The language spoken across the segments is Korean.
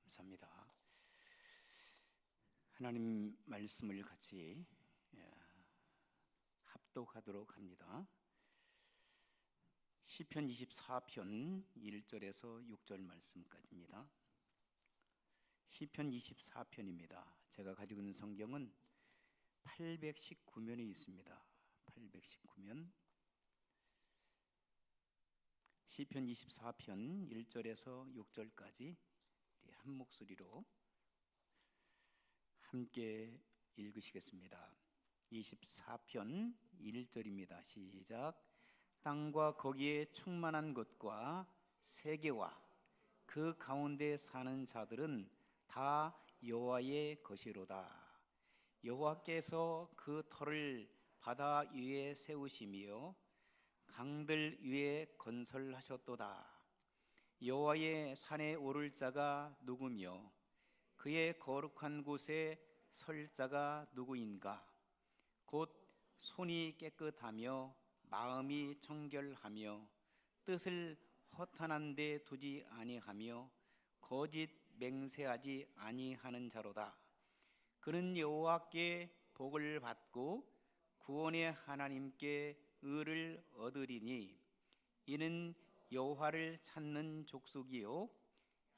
감사합니다. 하나님 말씀을 같이 합독하도록 합니다. 시편 24편 1절에서 6절 말씀까지입니다. 시편 24편입니다. 제가 가지고 있는 성경은 819면에 있습니다. 819면 시편 24편 1절에서 6절까지 한 목소리로 함께 읽으시겠습니다. 24편 1절입니다. 시작. 땅과 거기에 충만한 것과 세계와 그 가운데 사는 자들은 다 여호와의 것이로다. 여호와께서 그 터를 바다 위에 세우시며 강들 위에 건설하셨도다. 여호와의 산에 오를 자가 누구며 그의 거룩한 곳에 설 자가 누구인가? 곧 손이 깨끗하며 마음이 청결하며 뜻을 허탄한 데 두지 아니하며 거짓 맹세하지 아니하는 자로다. 그는 여호와께 복을 받고 구원의 하나님께 의를 얻으리니 이는 여호와를 찾는 족속이요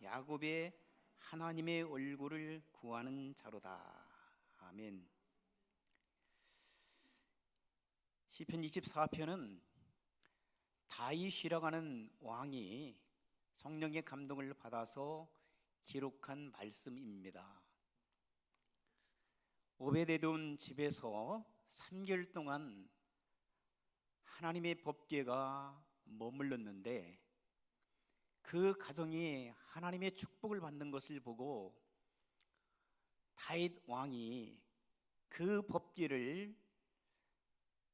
야곱의 하나님의 얼굴을 구하는 자로다. 아멘. 시편 24편은 다윗이라고 하는 왕이 성령의 감동을 받아서 기록한 말씀입니다. 오베데돔 집에서 3개월 동안 하나님의 법궤가 머물렀는데 그 가정이 하나님의 축복을 받는 것을 보고 다윗 왕이 그 법궤를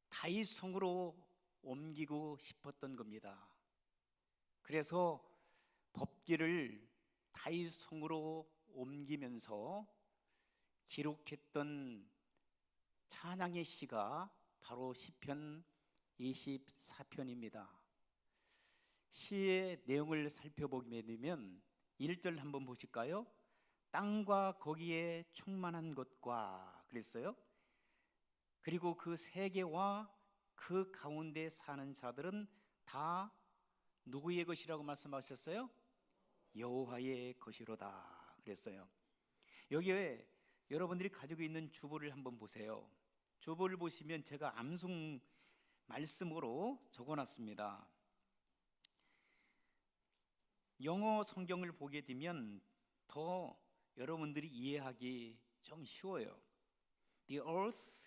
다윗 성으로 옮기고 싶었던 겁니다. 그래서 법궤를 다윗 성으로 옮기면서 기록했던 찬양의 시가 바로 시편 24편입니다. 시의 내용을 살펴보게 되면 1절 한번 보실까요? 땅과 거기에 충만한 것과 그랬어요. 그리고 그 세계와 그 가운데 사는 자들은 다 누구의 것이라고 말씀하셨어요? 여호와의 것이로다 그랬어요. 여기에 여러분들이 가지고 있는 주보를 한번 보세요. 주보를 보시면 제가 암송 말씀으로 적어놨습니다. 영어 성경을 보게 되면 더 여러분들이 이해하기 좀 쉬워요. The earth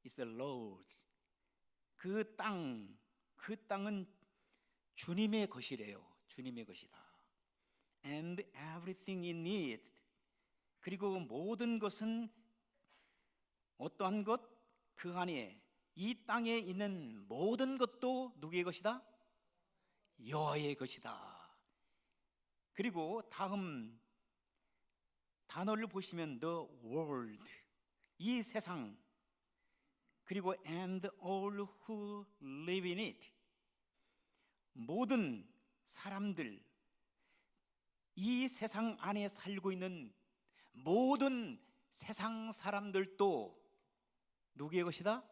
is the Lord's. 그 땅은 주님의 것이래요. 주님의 것이다. And everything in it. 그리고 모든 것은 어떠한 것? 그 안에 이 땅에 있는 모든 것도 누구의 것이다? 여호와의 것이다. 그리고 다음 단어를 보시면 the world, 이 세상, 그리고 and all who live in it, 모든 사람들, 이 세상 안에 살고 있는 모든 세상 사람들도 누구의 것이다?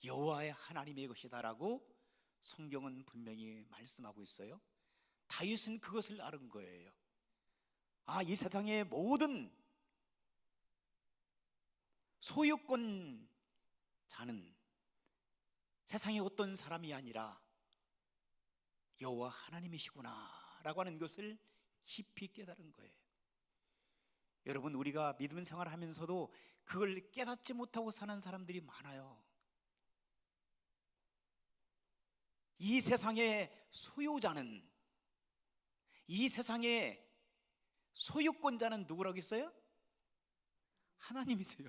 여호와의 하나님의 것이다 라고 성경은 분명히 말씀하고 있어요. 다윗은 그것을 알은 거예요. 이 세상의 모든 소유권 자는 세상의 어떤 사람이 아니라 여호와 하나님이시구나 라고 하는 것을 깊이 깨달은 거예요. 여러분, 우리가 믿음 생활을 하면서도 그걸 깨닫지 못하고 사는 사람들이 많아요. 이 세상의 소유자는, 이 세상의 소유권자는 누구라고 했어요? 하나님이세요.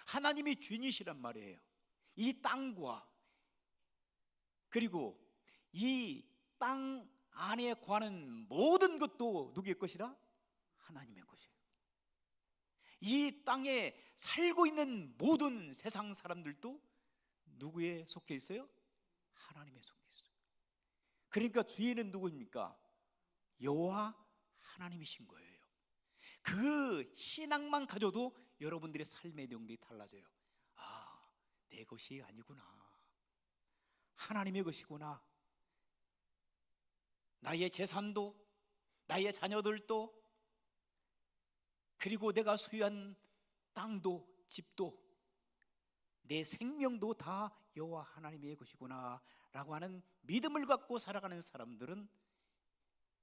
하나님이 주인이시란 말이에요. 이 땅과 그리고 이 땅 안에 거하는 모든 것도 누구의 것이라? 하나님의 것이에요. 이 땅에 살고 있는 모든 세상 사람들도 누구에 속해 있어요? 하나님에 속해 있어요. 그러니까 주인은 누구입니까? 여호와 하나님이신 거예요. 그 신앙만 가져도 여러분들의 삶의 내용들이 달라져요. 아, 내 것이 아니구나, 하나님의 것이구나. 나의 재산도, 나의 자녀들도, 그리고 내가 소유한 땅도, 집도, 내 생명도 다 여호와 하나님의 것이구나 라고 하는 믿음을 갖고 살아가는 사람들은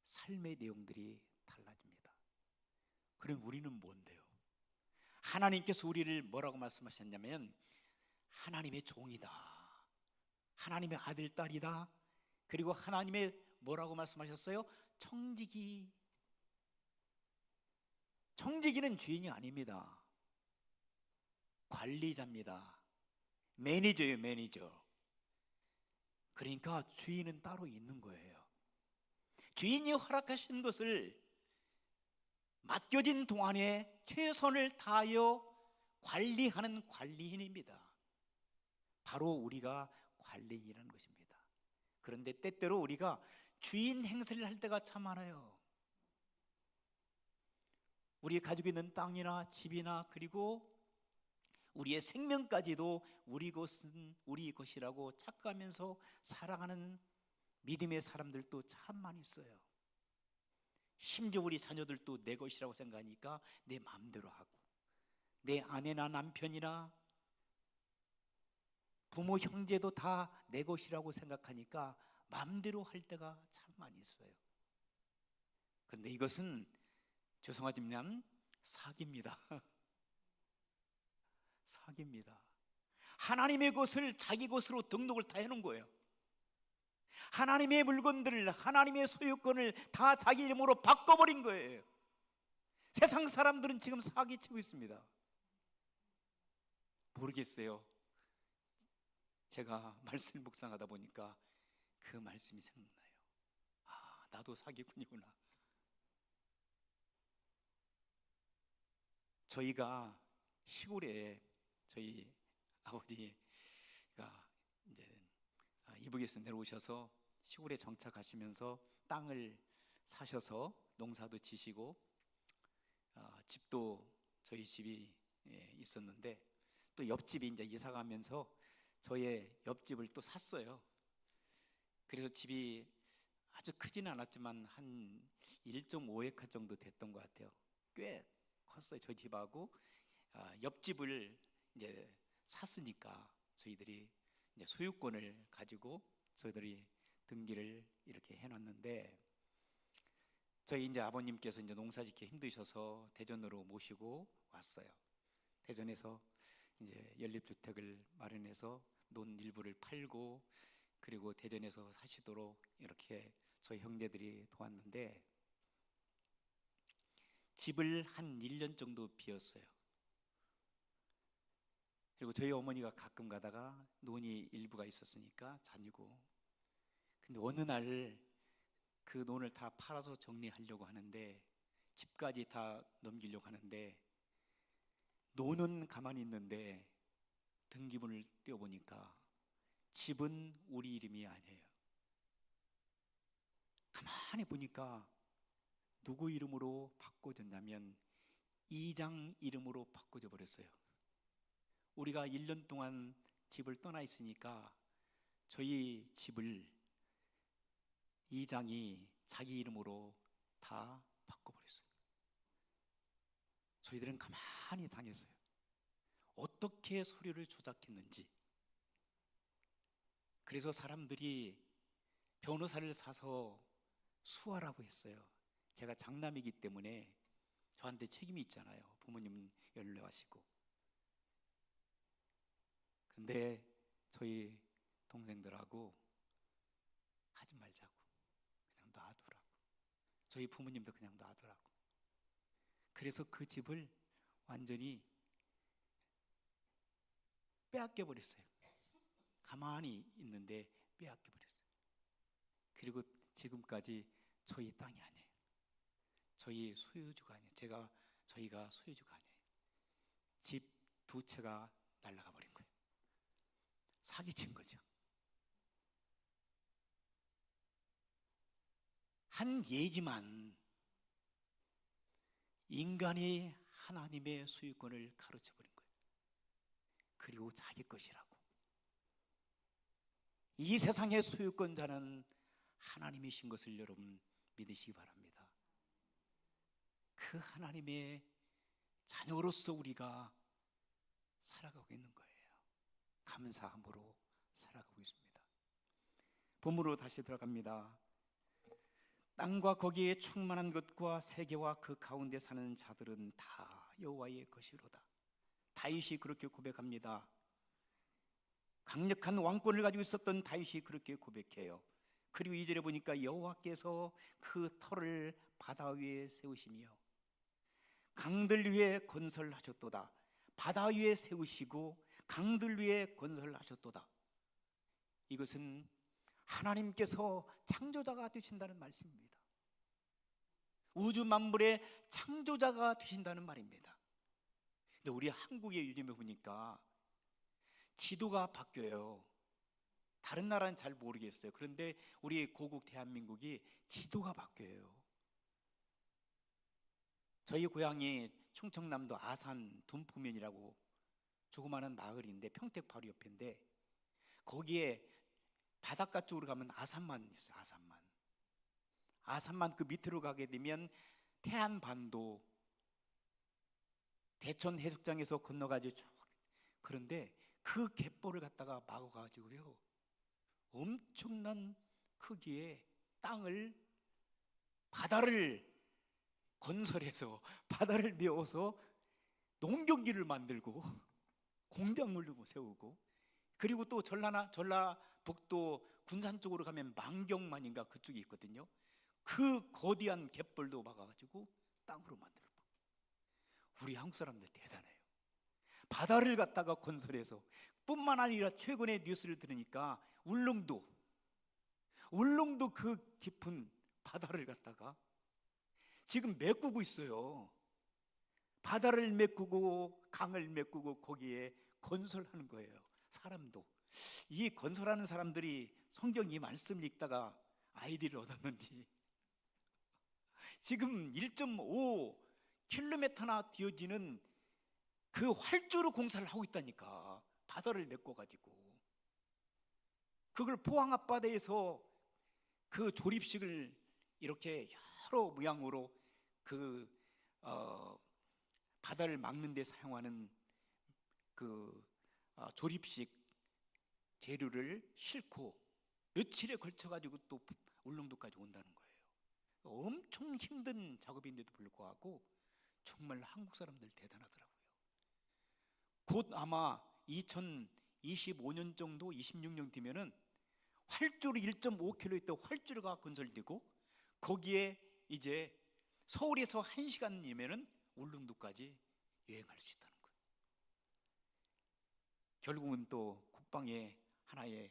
삶의 내용들이 달라집니다. 그럼 우리는 뭔데요? 하나님께서 우리를 뭐라고 말씀하셨냐면 하나님의 종이다, 하나님의 아들, 딸이다. 그리고 하나님의 뭐라고 말씀하셨어요? 청지기. 청지기는 주인이 아닙니다. 관리자입니다. 매니저예요, 매니저. 그러니까 주인은 따로 있는 거예요. 주인이 허락하신 것을 맡겨진 동안에 최선을 다하여 관리하는 관리인입니다. 바로 우리가 관리인이라는 것입니다. 그런데 때때로 우리가 주인 행세를 할 때가 참 많아요. 우리 가지고 있는 땅이나 집이나 그리고 우리의 생명까지도 우리 것은 우리 것이라고 착각하면서 살아가는 믿음의 사람들도 참 많이 있어요. 심지어 우리 자녀들도 내 것이라고 생각하니까 내 마음대로 하고, 내 아내나 남편이나 부모 형제도 다 내 것이라고 생각하니까 마음대로 할 때가 참 많이 있어요. 그런데 이것은 죄송하지만 사기입니다. 사기입니다. 하나님의 것을 자기 것으로 등록을 다 해놓은 거예요. 하나님의 물건들을, 하나님의 소유권을 다 자기 이름으로 바꿔버린 거예요. 세상 사람들은 지금 사기치고 있습니다. 모르겠어요. 제가 말씀을 묵상하다 보니까 그 말씀이 생각나요. 아, 나도 사기꾼이구나. 저희가 시골에 저희 아버지가 이제 이북에서 내려오셔서 시골에 정착하시면서 땅을 사셔서 농사도 지시고 집도 저희 집이 있었는데 또 옆집이 이제 이사 가면서 저의 옆집을 또 샀어요. 그래서 집이 아주 크지는 않았지만 한 1.5헥타 정도 됐던 것 같아요. 꽤 컸어요. 저희 집하고 옆집을 이제 샀으니까 저희들이 이제 소유권을 가지고 저희들이 등기를 이렇게 해놨는데, 저희 이제 아버님께서 이제 농사짓기 힘드셔서 대전으로 모시고 왔어요. 대전에서 이제 연립주택을 마련해서 논 일부를 팔고, 그리고 대전에서 사시도록 이렇게 저희 형제들이 도왔는데, 집을 한 1년 정도 비웠어요. 그리고 저희 어머니가 가끔 가다가 논이 일부가 있었으니까 다니고, 근데 어느 날 그 논을 다 팔아서 정리하려고 하는데, 집까지 다 넘기려고 하는데, 논은 가만히 있는데 등기부를 떼어보니까 집은 우리 이름이 아니에요. 가만히 보니까 누구 이름으로 바꿔졌냐면 이장 이름으로 바꿔져 버렸어요. 우리가 1년 동안 집을 떠나 있으니까 저희 집을 이장이 자기 이름으로 다 바꿔버렸어요. 저희들은 가만히 당했어요. 어떻게 서류를 조작했는지. 그래서 사람들이 변호사를 사서 수하라고 했어요. 제가 장남이기 때문에 저한테 책임이 있잖아요. 부모님은 연로하시고. 근데 저희 동생들하고 하지 말자고, 그냥 놔두라고. 저희 부모님도 그냥 놔두라고. 그래서 그 집을 완전히 빼앗겨 버렸어요. 가만히 있는데 빼앗겨 버렸어요. 그리고 지금까지 저희 땅이 아니에요. 저희 소유주가 아니에요. 저희가 소유주가 아니에요. 집 2채가 날아가 버린 거예요. 사기친 거죠. 한 예지만 인간이 하나님의 소유권을 가로채버린 거예요. 그리고 자기 것이라고. 이 세상의 소유권자는 하나님이신 것을 여러분 믿으시기 바랍니다. 그 하나님의 자녀로서 우리가 살아가고 있는 거예요. 감사함으로 살아가고 있습니다. 본문으로 다시 들어갑니다. 땅과 거기에 충만한 것과 세계와 그 가운데 사는 자들은 다 여호와의 것이로다. 다윗이 그렇게 고백합니다. 강력한 왕권을 가지고 있었던 다윗이 그렇게 고백해요. 그리고 2절에 보니까 여호와께서 그 터를 바다 위에 세우시며 강들 위에 건설하셨도다. 바다 위에 세우시고 강들 위에 건설하셨도다. 이것은 하나님께서 창조자가 되신다는 말씀입니다. 우주 만물의 창조자가 되신다는 말입니다. 근데 우리 한국의 요즘에 보니까 지도가 바뀌어요. 다른 나라는 잘 모르겠어요. 그런데 우리 고국 대한민국이 지도가 바뀌어요. 저희 고향이 충청남도 아산 둔포면이라고 조그마한 마을인데 평택 바로 옆인데 거기에 바닷가 쪽으로 가면 아산만 있어요. 아산만 그 밑으로 가게 되면 태안반도 대천 해수장에서 건너가지고 쭉. 그런데 그 갯벌을 갖다가 막아가지고요 엄청난 크기의 땅을 바다를 건설해서 바다를 메워서 농경기를 만들고 공작물도 세우고 그리고 또 전라북도 군산 쪽으로 가면 망경만인가 그쪽이 있거든요. 그 거대한 갯벌도 막아가지고 땅으로 만들고. 우리 한국 사람들 대단해요. 바다를 갖다가 건설해서 뿐만 아니라 최근에 뉴스를 들으니까 울릉도 그 깊은 바다를 갖다가 지금 메꾸고 있어요. 바다를 메꾸고 강을 메꾸고 거기에 건설하는 거예요. 사람도 이 건설하는 사람들이 성경 이 말씀을 읽다가 아이디를 얻었는지 지금 1.5km나 뒤어지는 그 활주로 공사를 하고 있다니까. 바다를 메꿔가지고 그걸 포항 앞바다에서 그 조립식을 이렇게 여러 모양으로 그 바다를 막는 데 사용하는 그 조립식 재료를 싣고 며칠에 걸쳐가지고 또 울릉도까지 온다는 거예요. 엄청 힘든 작업인데도 불구하고 정말 한국 사람들 대단하더라고요. 곧 아마 2025년 정도 26년 되면은 활주로 1.5km 있던 활주로가 건설되고 거기에 이제 서울에서 1시간이면은 울릉도까지 여행할 수 있다는 거예요. 결국은 또 국방의 하나의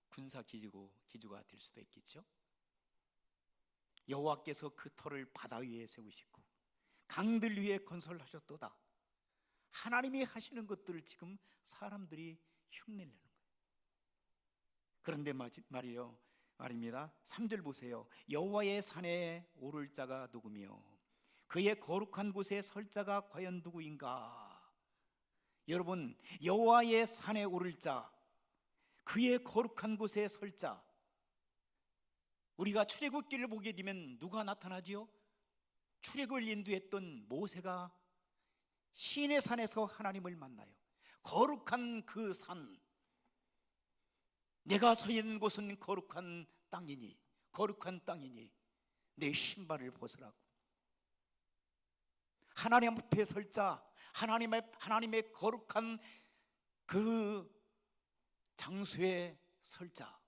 군사 기지가 될 수도 있겠죠. 여호와께서 그 터를 바다 위에 세우시고 강들 위에 건설하셨도다. 하나님이 하시는 것들을 지금 사람들이 흉내내는 거예요. 그런데 말입니다. 3절 보세요. 여호와의 산에 오를 자가 누구며 그의 거룩한 곳에 설 자가 과연 누구인가? 여러분, 여호와의 산에 오를 자, 그의 거룩한 곳에 설 자. 우리가 출애굽기를 보게 되면 누가 나타나지요? 출애굽을 인도했던 모세가 시내 산에서 하나님을 만나요. 거룩한 그 산, 내가 서 있는 곳은 거룩한 땅이니 내 신발을 벗으라고. 하나님 앞에 설 자, 하나님의 거룩한 그 장소에 설 자,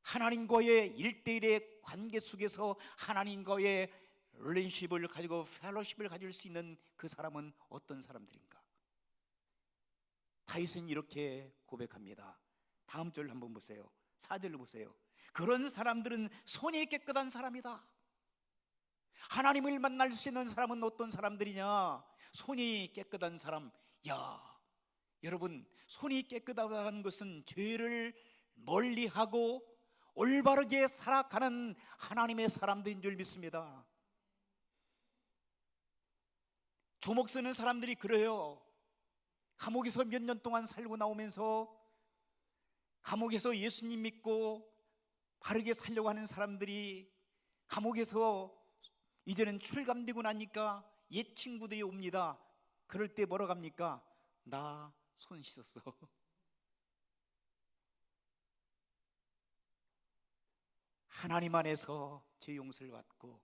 하나님과의 1대1의 관계 속에서 하나님과의 릴레이션십을 가지고 펠로십을 가질 수 있는 그 사람은 어떤 사람들인가? 다윗은 이렇게 고백합니다. 다음 절 한번 보세요. 4절을 보세요. 그런 사람들은 손이 깨끗한 사람이다. 하나님을 만날 수 있는 사람은 어떤 사람들이냐? 손이 깨끗한 사람. 여러분, 손이 깨끗하다는 것은 죄를 멀리하고 올바르게 살아가는 하나님의 사람들인 줄 믿습니다. 주먹 쓰는 사람들이 그래요. 감옥에서 몇 년 동안 살고 나오면서 감옥에서 예수님 믿고 바르게 살려고 하는 사람들이 감옥에서 이제는 출감되고 나니까 옛 친구들이 옵니다. 그럴 때 뭐라고 합니까? 나 손 씻었어. 하나님 안에서 죄 용서를 받고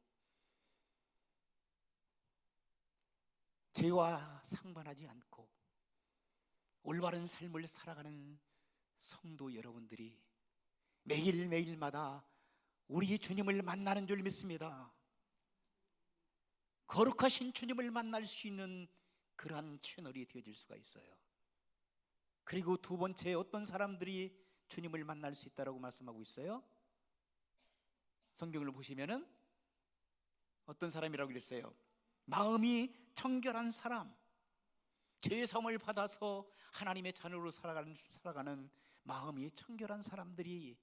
죄와 상관하지 않고 올바른 삶을 살아가는 성도 여러분들이 매일매일마다 우리 주님을 만나는 줄 믿습니다. 거룩하신 주님을 만날 수 있는 그러한 채널이 되어질 수가 있어요. 그리고 두 번째, 어떤 사람들이 주님을 만날 수 있다고 말씀하고 있어요? 성경을 보시면은 어떤 사람이라고 그랬어요? 마음이 청결한 사람, 죄성을 받아서 하나님의 자녀로 살아가는 마음이 청결한 사람들이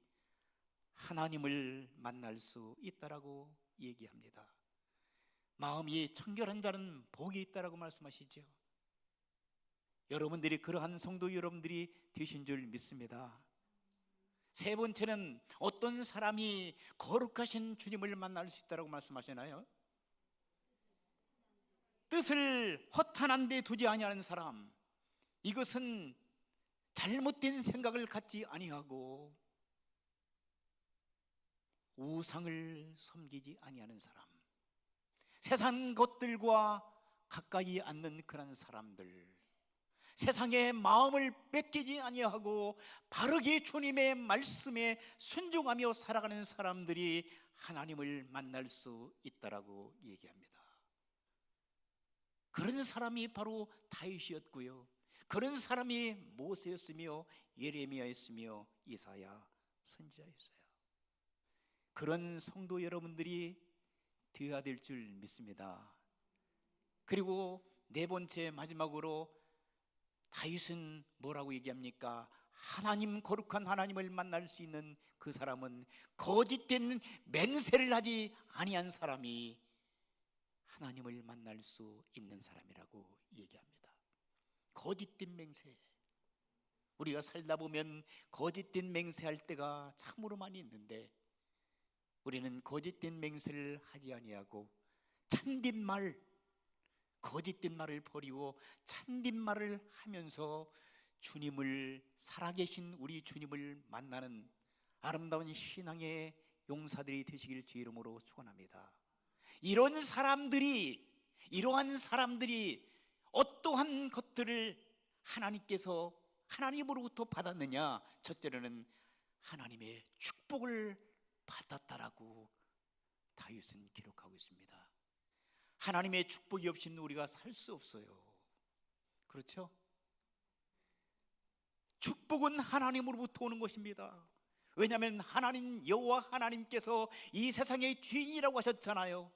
하나님을 만날 수 있다라고 얘기합니다. 마음이 청결한 자는 복이 있다라고 말씀하시죠. 여러분들이 그러한 성도 여러분들이 되신 줄 믿습니다. 세 번째는 어떤 사람이 거룩하신 주님을 만날 수 있다라고 말씀하시나요? 뜻을 허탄한 데 두지 아니하는 사람, 이것은 잘못된 생각을 갖지 아니하고 우상을 섬기지 아니하는 사람, 세상 것들과 가까이 앉는 그런 사람들, 세상의 마음을 뺏기지 아니하고 바르게 주님의 말씀에 순종하며 살아가는 사람들이 하나님을 만날 수 있다라고 얘기합니다. 그런 사람이 바로 다윗이었고요, 그런 사람이 모세였으며 예레미야였으며 이사야 선지자였어요. 그런 성도 여러분들이 되어야 될 줄 믿습니다. 그리고 네 번째, 마지막으로 다윗은 뭐라고 얘기합니까? 하나님, 거룩한 하나님을 만날 수 있는 그 사람은 거짓된 맹세를 하지 아니한 사람이 하나님을 만날 수 있는 사람이라고 얘기합니다. 거짓된 맹세, 우리가 살다 보면 거짓된 맹세할 때가 참으로 많이 있는데 우리는 거짓된 맹세를 하지 아니하고 참된 말, 거짓된 말을 버리고 참된 말을 하면서 주님을, 살아계신 우리 주님을 만나는 아름다운 신앙의 용사들이 되시길 주 이름으로 축원합니다. 이러한 사람들이 어떠한 것들을 하나님으로부터 받았느냐? 첫째로는 하나님의 축복을 받았다라고 다윗은 기록하고 있습니다. 하나님의 축복이 없이는 우리가 살 수 없어요. 그렇죠? 축복은 하나님으로부터 오는 것입니다. 왜냐하면 하나님, 여호와 하나님께서 이 세상의 주인이라고 하셨잖아요.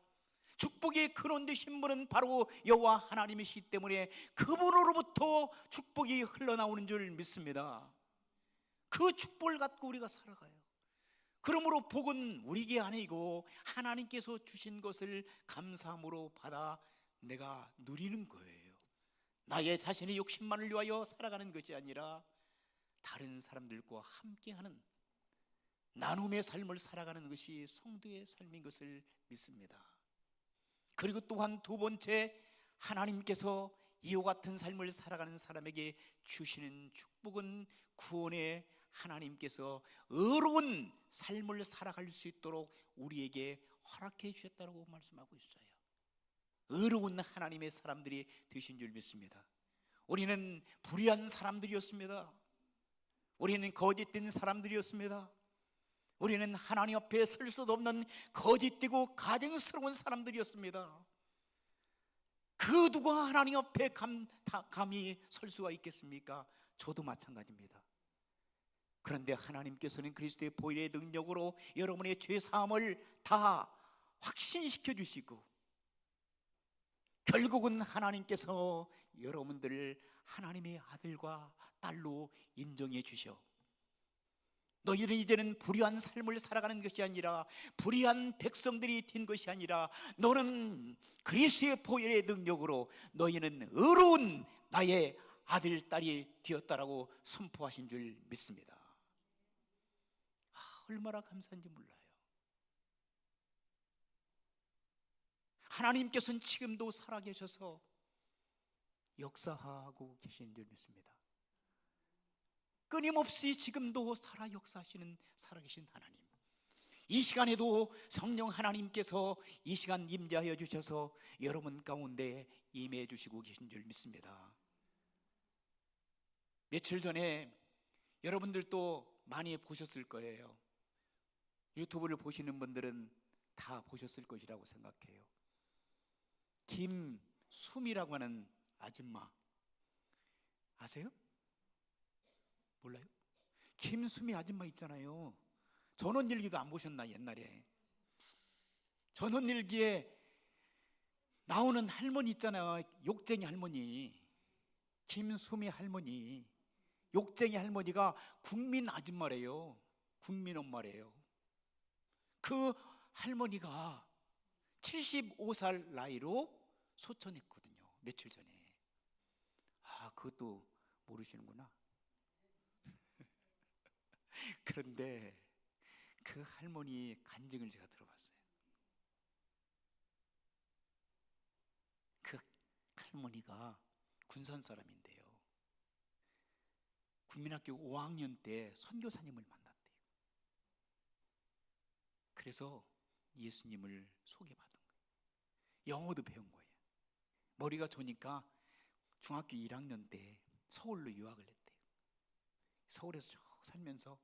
축복의 근원 되신 분은 바로 여호와 하나님이시기 때문에 그분으로부터 축복이 흘러나오는 줄 믿습니다. 그 축복을 갖고 우리가 살아가요. 그러므로 복은 우리게 아니고 하나님께서 주신 것을 감사함으로 받아 내가 누리는 거예요. 나의 자신의 욕심만을 위하여 살아가는 것이 아니라 다른 사람들과 함께하는 나눔의 삶을 살아가는 것이 성도의 삶인 것을 믿습니다. 그리고 또한 두 번째, 하나님께서 이와 같은 삶을 살아가는 사람에게 주시는 축복은 구원의 하나님께서 의로운 삶을 살아갈 수 있도록 우리에게 허락해 주셨다고 말씀하고 있어요. 의로운 하나님의 사람들이 되신 줄 믿습니다. 우리는 불의한 사람들이었습니다. 우리는 거짓된 사람들이었습니다. 우리는 하나님 앞에 설 수도 없는 거짓되고 가증스러운 사람들이었습니다. 그 누가 하나님 앞에 감히 설 수가 있겠습니까? 저도 마찬가지입니다. 그런데 하나님께서는 그리스도의 보혈의 능력으로 여러분의 죄사함을 다 확신시켜 주시고 결국은 하나님께서 여러분들을 하나님의 아들과 딸로 인정해 주셔 너희는 이제는 불의한 삶을 살아가는 것이 아니라 불의한 백성들이 된 것이 아니라 너는 그리스도의 보혈의 능력으로 너희는 의로운 나의 아들, 딸이 되었다라고 선포하신 줄 믿습니다. 얼마나 감사한지 몰라요. 하나님께서는 지금도 살아계셔서 역사하고 계신 줄 믿습니다. 끊임없이 지금도 살아 역사하시는 살아계신 하나님, 이 시간에도 성령 하나님께서 이 시간 임재하여 주셔서 여러분 가운데 임해 주시고 계신 줄 믿습니다. 며칠 전에 여러분들도 많이 보셨을 거예요. 유튜브를 보시는 분들은 다 보셨을 것이라고 생각해요. 김수미라고 하는 아줌마 아세요? 몰라요? 김수미 아줌마 있잖아요. 전원일기도 안 보셨나? 옛날에 전원일기에 나오는 할머니 있잖아요. 욕쟁이 할머니, 김수미 할머니. 욕쟁이 할머니가 국민 아줌마래요. 국민 엄마래요. 그 할머니가 75살 나이로 소천했거든요. 며칠 전에. 그것도 모르시는구나. 그런데 그 할머니 간증을 제가 들어봤어요. 그 할머니가 군산 사람인데요, 국민학교 5학년 때 선교사님을 만났대요. 그래서 예수님을 소개받은 거예요. 영어도 배운 거예요. 머리가 좋으니까 중학교 1학년 때 서울로 유학을 했대요. 서울에서 쭉 살면서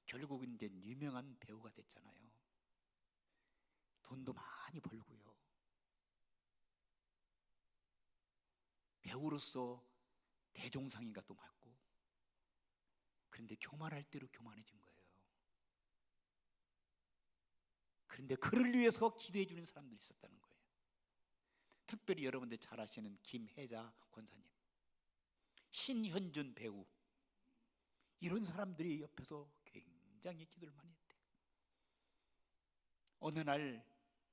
결국은 이제 유명한 배우가 됐잖아요. 돈도 많이 벌고요. 배우로서 대종상인가 또 받고. 그런데 교만할 대로 교만해진 거예요. 그런데 그를 위해서 기도해 주는 사람들이 있었다는 거예요. 특별히 여러분들 잘 아시는 김혜자 권사님, 신현준 배우, 이런 사람들이 옆에서 굉장히 기도를 많이 했대요. 어느 날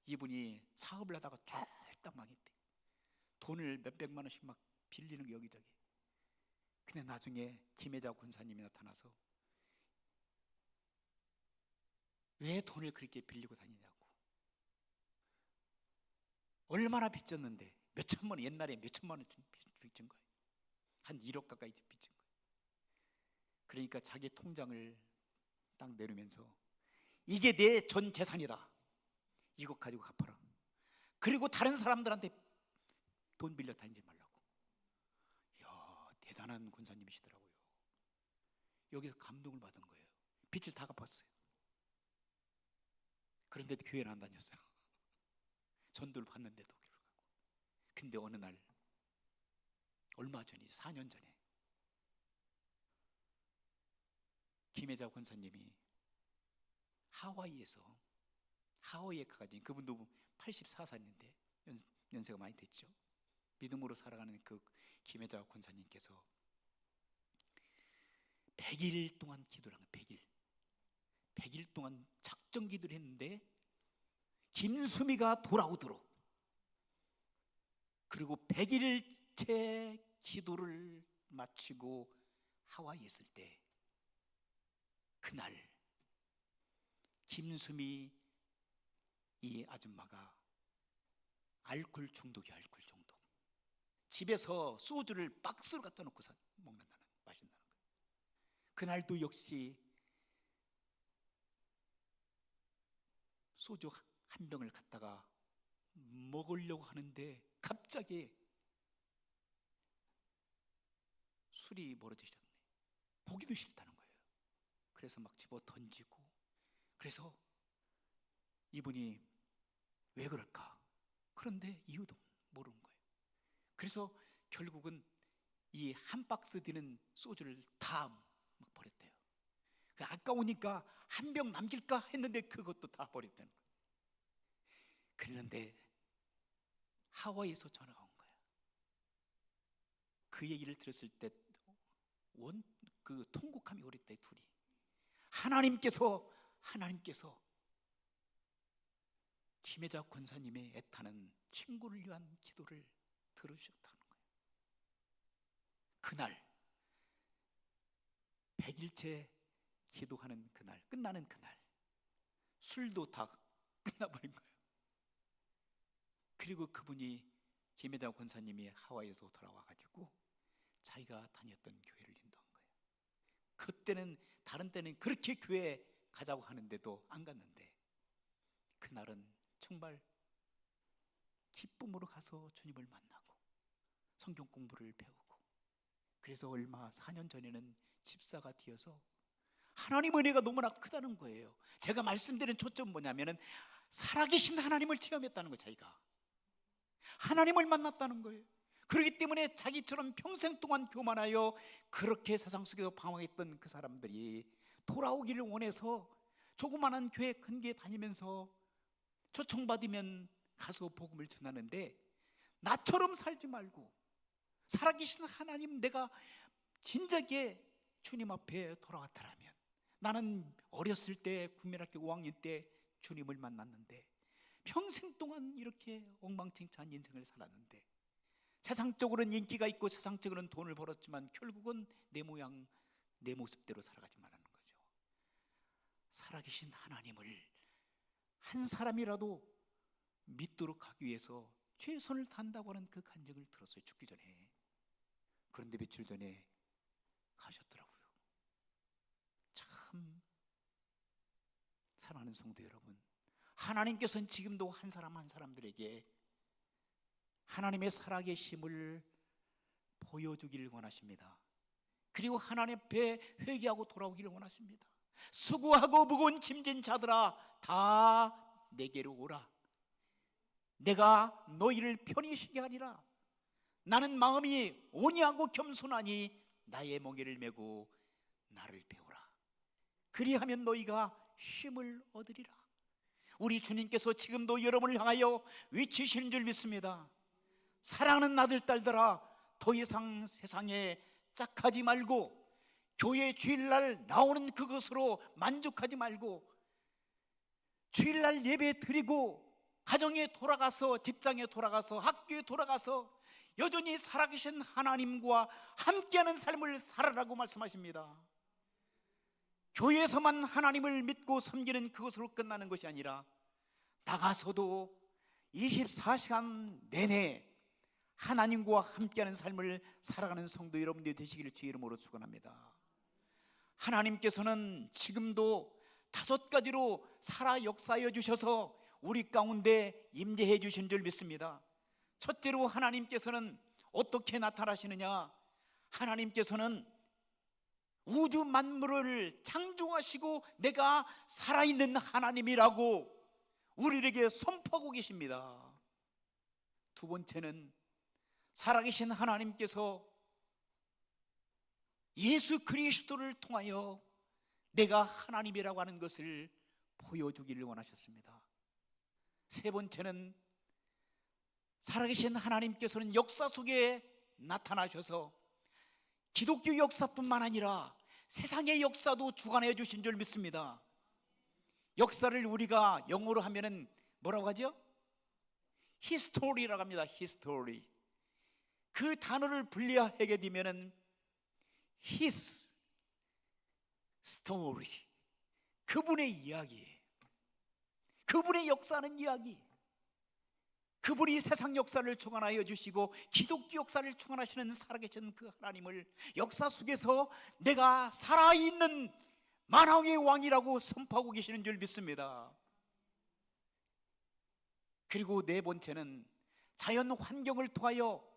이분이 사업을 하다가 쫄딱 망했대요. 돈을 몇백만 원씩 막 빌리는 게 여기저기. 근데 나중에 김혜자 권사님이 나타나서 왜 돈을 그렇게 빌리고 다니냐고, 얼마나 빚졌는데, 몇천만 원, 옛날에 몇천만 원 빚진 거예요. 한 1억 가까이 빚진 거예요. 그러니까 자기 통장을 딱 내리면서 이게 내 전 재산이다, 이거 가지고 갚아라. 그리고 다른 사람들한테 돈 빌려 다니지 말라고. 이야, 대단한 권사님이시더라고요. 여기서 감동을 받은 거예요. 빚을 다 갚았어요. 그런데도 교회는 안 다녔어요. 전도를 받는데도. 근데 어느 날, 얼마 전이죠, 4년 전에 김혜자 권사님이 하와이에 가가지고, 그분도 84살인데 연세가 많이 됐죠. 믿음으로 살아가는 그 김혜자 권사님께서 100일 동안 기도를 한 거예요. 100일 동안 작정 기도를 했는데 김수미가 돌아오도록, 그리고 100일째 기도를 마치고 하와이에 있을 때, 그날 김수미 이 아줌마가 알코올 중독. 집에서 소주를 박스로 갖다 놓고 마신다는 거예요. 그날도 역시 소주 한 병을 갖다가 먹으려고 하는데 갑자기 술이 멀어지셨네. 보기도 싫다는 거예요. 그래서 막 집어 던지고. 그래서 이분이 왜 그럴까? 그런데 이유도 모르는 거예요. 그래서 결국은 이 한 박스 되는 소주를 다 막 버렸대요. 아까우니까 한 병 남길까 했는데 그것도 다 버렸다는 거예요. 그런데 하와이에서 전화가 온 거야. 그 얘기를 들었을 때 그 통곡함이 오랬대, 둘이. 하나님께서 김혜자 권사님의 애타는 친구를 위한 기도를 들어주셨다는 거예요. 그날 100일째 기도하는 그날, 끝나는 그날 술도 다 끝나버린 거예요. 그리고 그분이 김혜자 권사님이 하와이에서 돌아와가지고 자기가 다녔던 교회를 인도한 거예요. 그때는 다른 때는 그렇게 교회 가자고 하는데도 안 갔는데 그날은 정말 기쁨으로 가서 주님을 만나고 성경 공부를 배우고, 그래서 얼마 4년 전에는 집사가 되어서 하나님 은혜가 너무나 크다는 거예요. 제가 말씀드린 초점은 뭐냐면은 살아계신 하나님을 체험했다는 거예요. 자기가 하나님을 만났다는 거예요. 그렇기 때문에 자기처럼 평생 동안 교만하여 그렇게 세상 속에서 방황했던 그 사람들이 돌아오기를 원해서 조그마한 교회, 큰 교회 다니면서 초청받으면 가서 복음을 전하는데, 나처럼 살지 말고 살아계신 하나님, 내가 진작에 주님 앞에 돌아왔더라면, 나는 어렸을 때 국민학교 5학년 때 주님을 만났는데 평생 동안 이렇게 엉망진창한 인생을 살았는데, 세상적으로는 인기가 있고 세상적으로는 돈을 벌었지만 결국은 내 모양 내 모습대로 살아가지 말라는 거죠. 살아계신 하나님을 한 사람이라도 믿도록 하기 위해서 최선을 다한다고 하는 그 간증을 들었어요, 죽기 전에. 그런데 며칠 전에 가셨더라고요. 참, 사랑하는 성도 여러분, 하나님께서는 지금도 한 사람 한 사람들에게 하나님의 살아계심을 보여주기를 원하십니다. 그리고 하나님 앞에 회개하고 돌아오기를 원하십니다. 수고하고 무거운 짐진 자들아, 다 내게로 오라. 내가 너희를 편히 쉬게 하리라. 나는 마음이 온유하고 겸손하니 나의 멍에를 메고 나를 배우라. 그리하면 너희가 쉼을 얻으리라. 우리 주님께서 지금도 여러분을 향하여 외치시는 줄 믿습니다. 사랑하는 아들 딸들아, 더 이상 세상에 짝하지 말고 교회 주일날 나오는 그것으로 만족하지 말고 주일날 예배 드리고 가정에 돌아가서, 직장에 돌아가서, 학교에 돌아가서 여전히 살아계신 하나님과 함께하는 삶을 살아라고 말씀하십니다. 교회에서만 하나님을 믿고 섬기는 그것으로 끝나는 것이 아니라 나가서도 24시간 내내 하나님과 함께하는 삶을 살아가는 성도 여러분들이 되시기를 주의 이름으로 축원합니다. 하나님께서는 지금도 5가지로 살아 역사하여 주셔서 우리 가운데 임재해 주신 줄 믿습니다. 첫째로 하나님께서는 어떻게 나타나시느냐? 하나님께서는 우주 만물을 창조하시고 내가 살아있는 하나님이라고 우리에게 선포하고 계십니다. 두 번째는 살아계신 하나님께서 예수 그리스도를 통하여 내가 하나님이라고 하는 것을 보여주기를 원하셨습니다. 세 번째는 살아계신 하나님께서는 역사 속에 나타나셔서 기독교 역사뿐만 아니라 세상의 역사도 주관해 주신 줄 믿습니다. 역사를 우리가 영어로 하면은 뭐라고 하죠? 히스토리라고 합니다. 히스토리. 그 단어를 분리하게 되면은 his story, 그분의 이야기예요. 그분의 역사는 이야기. 그분이 세상 역사를 주관하여 주시고 기독교 역사를 주관하시는 살아계신 그 하나님을 역사 속에서 내가 살아있는 만왕의 왕이라고 선포하고 계시는 줄 믿습니다. 그리고 네 번째는 자연 환경을 통하여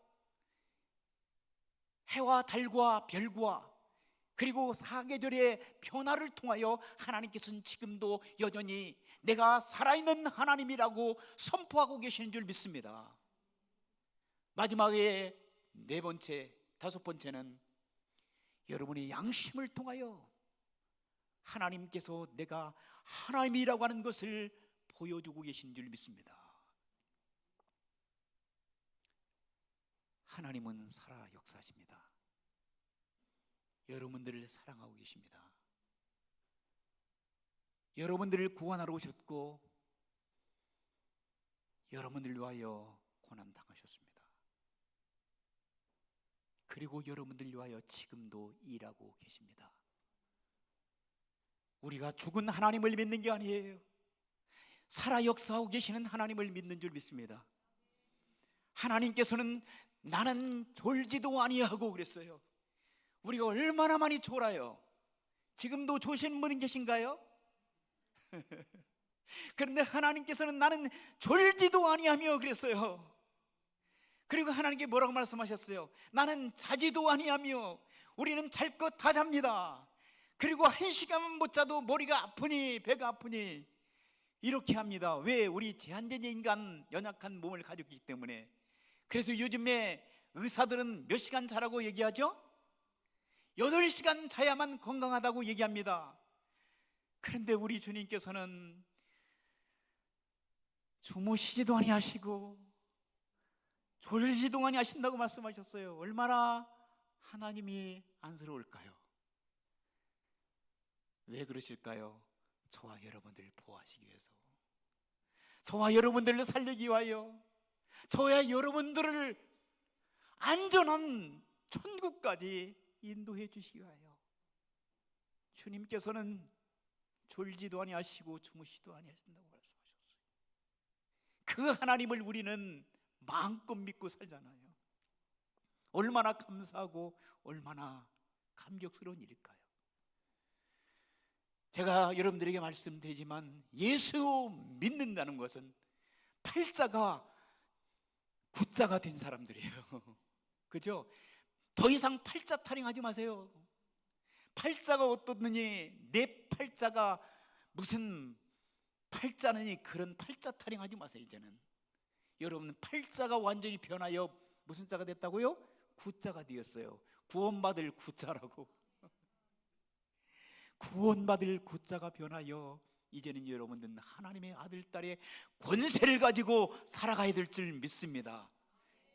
해와 달과 별과 그리고 사계절의 변화를 통하여 하나님께서는 지금도 여전히 내가 살아있는 하나님이라고 선포하고 계시는 줄 믿습니다. 마지막에 네 번째, 다섯 번째는 여러분의 양심을 통하여 하나님께서 내가 하나님이라고 하는 것을 보여주고 계신 줄 믿습니다. 하나님은 살아 역사하십니다. 여러분들을 사랑하고 계십니다. 여러분들을 구원하러 오셨고 여러분들을 위하여 고난당하셨습니다. 그리고 여러분들을 위하여 지금도 일하고 계십니다. 우리가 죽은 하나님을 믿는 게 아니에요. 살아 역사하고 계시는 하나님을 믿는 줄 믿습니다. 하나님께서는 나는 졸지도 아니하고 그랬어요. 우리가 얼마나 많이 졸아요. 지금도 조시는 분이 계신가요? 그런데 하나님께서는 나는 졸지도 아니하며 그랬어요. 그리고 하나님께 뭐라고 말씀하셨어요? 나는 자지도 아니하며. 우리는 잘 것 다 잡니다. 그리고 1시간만 못 자도 머리가 아프니 배가 아프니 이렇게 합니다. 왜? 우리 제한적인 인간, 연약한 몸을 가지고 있기 때문에. 그래서 요즘에 의사들은 몇 시간 자라고 얘기하죠? 8시간 자야만 건강하다고 얘기합니다. 그런데 우리 주님께서는 주무시지도 아니하시고 졸지도 아니하신다고 말씀하셨어요. 얼마나 하나님이 안쓰러울까요? 왜 그러실까요? 저와 여러분들을 보호하시기 위해서, 저와 여러분들을 살리기 위하여, 저와 여러분들을 안전한 천국까지 인도해 주시기 위하여. 주님께서는 졸지도 아니하시고 주무시도 아니하신다고 말씀하셨어요. 그 하나님을 우리는 마음껏 믿고 살잖아요. 얼마나 감사하고 얼마나 감격스러운 일일까요? 제가 여러분들에게 말씀드리지만 예수 믿는다는 것은 팔자가 구자가 된 사람들이에요. 그죠? 더 이상 팔자 타령하지 마세요. 팔자가 어떻느니, 내 팔자가 무슨 팔자느니, 그런 팔자 타령하지 마세요. 이제는 여러분, 팔자가 완전히 변하여 무슨 자가 됐다고요? 구자가 되었어요. 구원받을 구자라고. 구원받을 구자가 변하여 이제는 여러분들은 하나님의 아들, 딸의 권세를 가지고 살아가야 될 줄 믿습니다.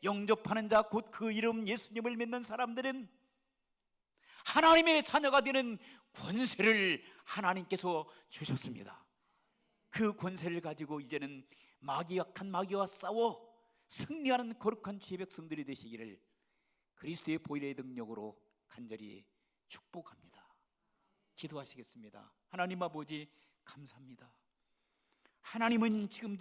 영접하는 자, 곧 그 이름 예수님을 믿는 사람들은 하나님의 자녀가 되는 권세를 하나님께서 주셨습니다. 그 권세를 가지고 이제는 악한 마귀와 싸워 승리하는 거룩한 주의 백성들이 되시기를 그리스도의 보혈의 능력으로 간절히 축복합니다. 기도하시겠습니다. 하나님 아버지, 감사합니다. 하나님은 지금도